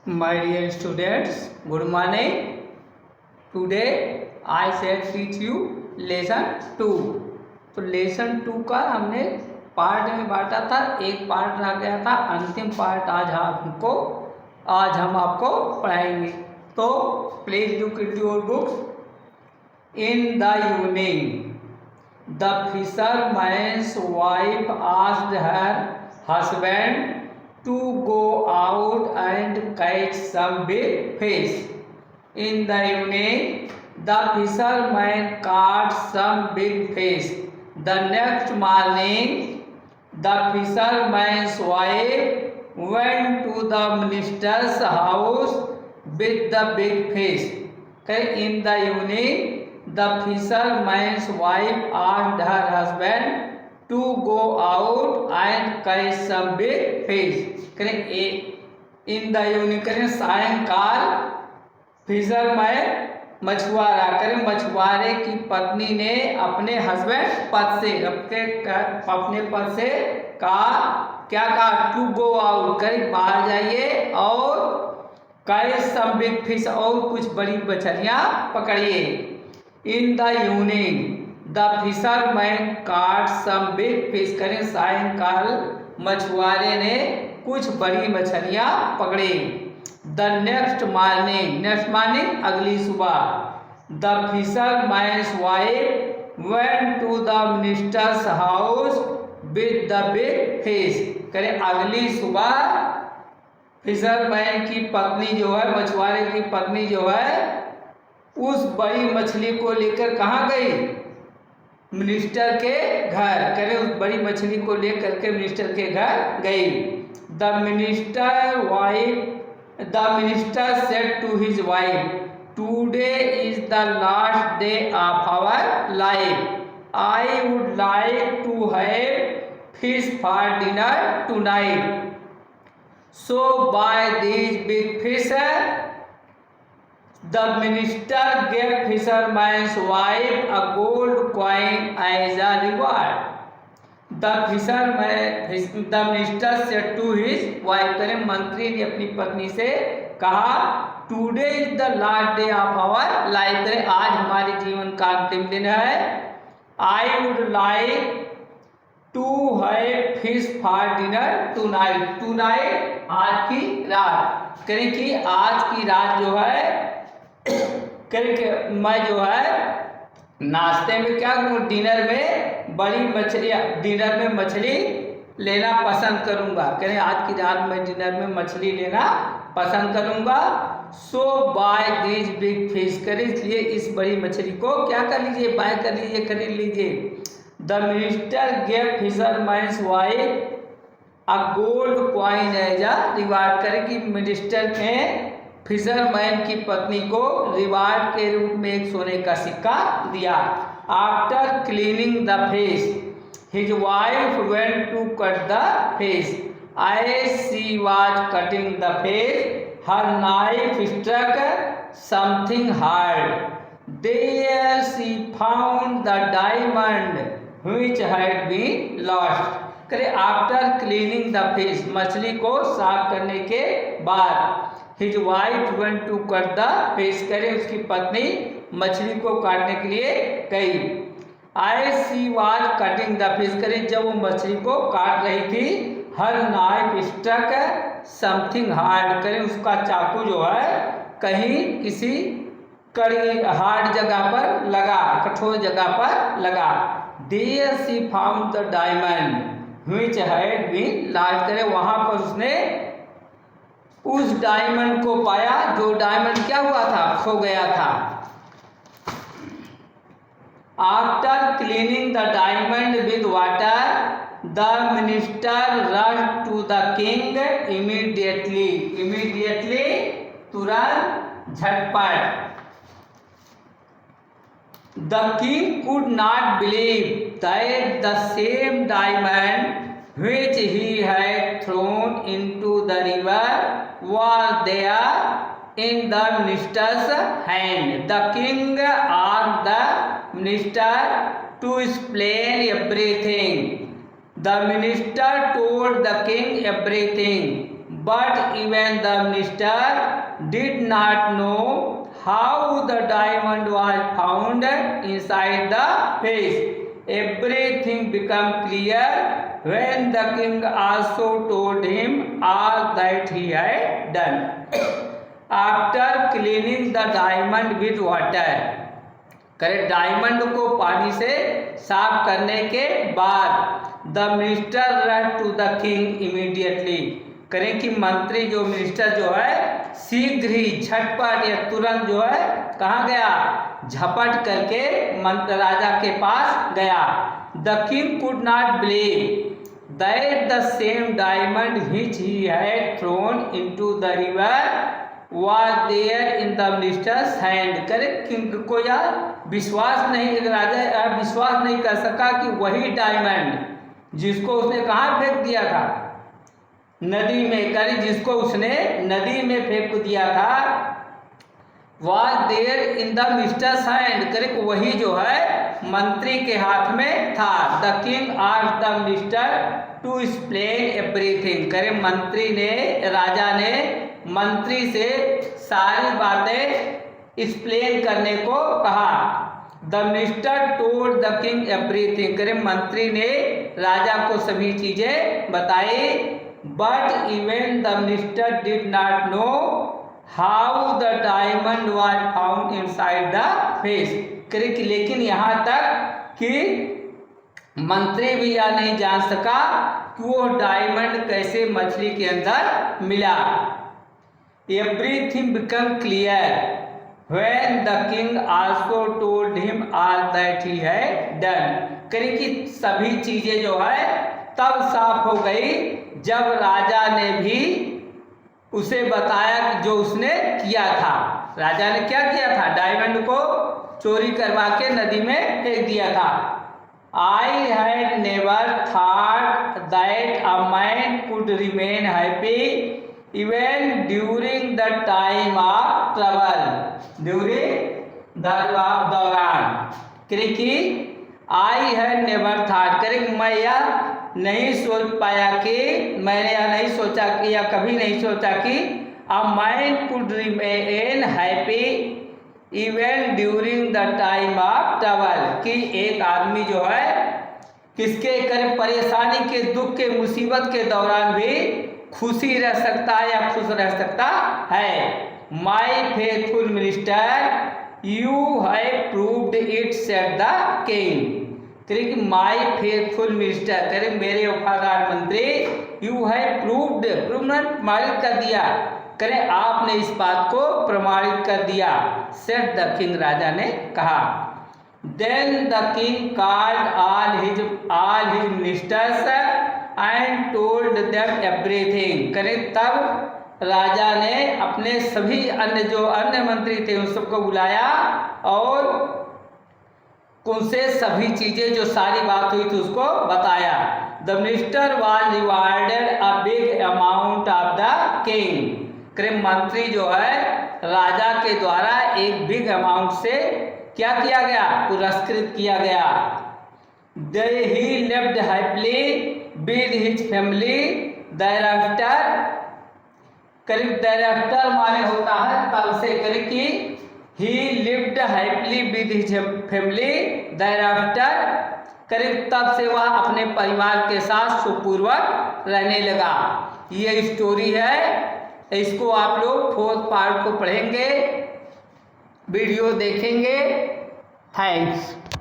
My dear students, good morning. Today I shall teach you lesson 2. तो lesson 2 का हमने part में बांटा था। एक पार्ट रह गया था, अंतिम पार्ट आज हम आपको पढ़ाएंगे। तो please look it your books. In the evening the fisherman's wife asked her husband to go out and catch some big fish. In the evening, the fisherman caught some big fish. The next morning, the fisherman's wife went to the minister's house with the big fish. In the evening, the fisherman's wife asked her husband to go out and catch some big fish. करें in the evening करें सायंकाल fisherman मछुआरा करें मछुआरे की पत्नी ने अपने हस्बैंड पद से अपने पद से क्या कहा टू गो आउट करें बाहर जाइए और कैच सम बिग फिश और कुछ बड़ी मछलियां पकड़िए। In the evening the fisherman काट सम बिग फिश करें सायंकाल मछुआरे ने कुछ बड़ी मछलियां पकड़ी। द नेक्स्ट मॉर्निंग अगली सुबह the fisherman's wife went to the minister's house with the big fish करें अगली सुबह फिशरमैन की पत्नी जो है मछुआरे की पत्नी जो है उस बड़ी मछली को लेकर कहाँ गई? मिनिस्टर के घर करें उस बड़ी मछली को लेकर के मिनिस्टर के घर गई। The minister said to his wife today is the last day of our life I would like to have fish for dinner tonight so buy these big fish. The minister gave fisherman's wife a gold coin as a reward. The minister said to his wife करें मंत्री ने अपनी पत्नी से कहा today is the last day of our life करें आज हमारे जीवन का अंतिम दिन है। I would like to have fish for dinner tonight आज की रात करें कि आज की रात जो है करके मैं जो है नाश्ते में क्या करूँ डिनर में मछली लेना पसंद करूँगा करें आज की रात में डिनर में मछली लेना पसंद करूँगा। सो बाय दिस बिग फिश करें इसलिए इस बड़ी मछली को क्या कर लीजिए बाय कर लीजिए खरीद लीजिए। The minister gave fisherman's wife a gold coin as a reward करें कि मिनिस्टर ने फिशरमैन की पत्नी को रिवार्ड के रूप में एक सोने का सिक्का दिया। After cleaning the fish his wife went to cut the fish as she was cutting the fish her knife struck something hard there she found the diamond which had been lost करे after cleaning the fish मछली को साफ करने के बाद his wife went to cut the fish करे उसकी पत्नी मछली को काटने के लिए गई। As she was cutting the fish करे जब वो मछली को काट रही थी हर नाइफ स्ट्रक समथिंग हार्ड करे उसका चाकू जो है कहीं किसी कड़ी हार्ड जगह पर लगा कठोर जगह पर लगा। There she found the diamond which had been lost करे वहां पर उसने उस डायमंड को पाया जो डायमंड क्या हुआ था खो गया था। After cleaning the diamond with water the minister rush to the king immediately तुरंत झटपट। The king could not believe that the same diamond which he had thrown into the river was there in the minister's hand. The king asked the minister to explain everything. The minister told the king everything. but even the minister did not know how the diamond was found inside the face. Everything became clear when the king also told him all that he had done. After cleaning the diamond with water, करे diamond को पानी से साफ करने के बाद the minister run to the king immediately, करें कि मंत्री जो मिनिस्टर जो है शीघ्र ही झटपट या तुरंत जो है कहाँ गया, झपट करके राजा के पास गया. The king could not believe that the same diamond which he had throne into the river was there in the minister's hand. करे किंग को यार विश्वास नहीं, राजा विश्वास नहीं कर सका कि वही डायमंड जिसको उसने कहाँ फेंक दिया था, नदी में, करे जिसको उसने नदी में फेंक दिया था, was there in the minister's hand, करे वही जो है मंत्री के हाथ में था. The king asked the minister to explain everything. करे मंत्री ने, राजा ने मंत्री से सारी बातें एक्सप्लेन करने को कहा. The minister told the king everything, करे मंत्री ने राजा को सभी चीजें बताई. But even the minister did not know how the diamond was found inside the face. करे कि लेकिन यहाँ तक कि मंत्री भी यह नहीं जान सका कि वो डायमंड कैसे मछली के अंदर मिला. Everything became clear when the king also told him all that he had done. करें कि सभी चीजें जो है तब साफ हो गई जब राजा ने भी उसे बताया कि जो उसने किया था. राजा ने क्या किया था, डायमंड को चोरी करवा के नदी में फेंक दिया था. I had never thought that a man could remain happy even during the time of trouble. During the दौरान, करे कि I had never thought, करे मैं यह नहीं सोच पाया कि, मैंने यह नहीं सोचा कि, या कभी नहीं सोचा कि a man could remain happy even during the time of trouble, कि एक आदमी जो है किसके, करे परेशानी के, दुख के, मुसीबत के दौरान भी खुशी रह सकता है या खुश रह सकता है. My faithful minister you have proved it said the king. करे कि माई फेथफुल मिनिस्टर, करे मेरे वफादार मंत्री, यू हैव प्रूव्ड, प्रमाणित कर दिया, करे आपने इस बात को प्रमाणित कर दिया. सेड द किंग, राजा ने कहा. Then the king called all his ministers and told them everything. करे तब राजा ने अपने सभी अन्य मंत्री थे उन सबको बुलाया और उनसे सभी चीजें जो सारी बात हुई थी उसको बताया. The minister was rewarded a big amount of the king. करे मंत्री जो है राजा के द्वारा एक बिग अमाउंट से क्या किया गया, पुरस्कृत किया गया. He lived happily with his family thereafter. करीब thereafter माने होता है तब से, करीब कि he lived happily with his family thereafter, करीब तब से वह अपने परिवार के साथ सुखपूर्वक रहने लगा. ये स्टोरी है, इसको आप लोग 4th पार्ट को पढ़ेंगे, वीडियो देखेंगे. थैंक्स.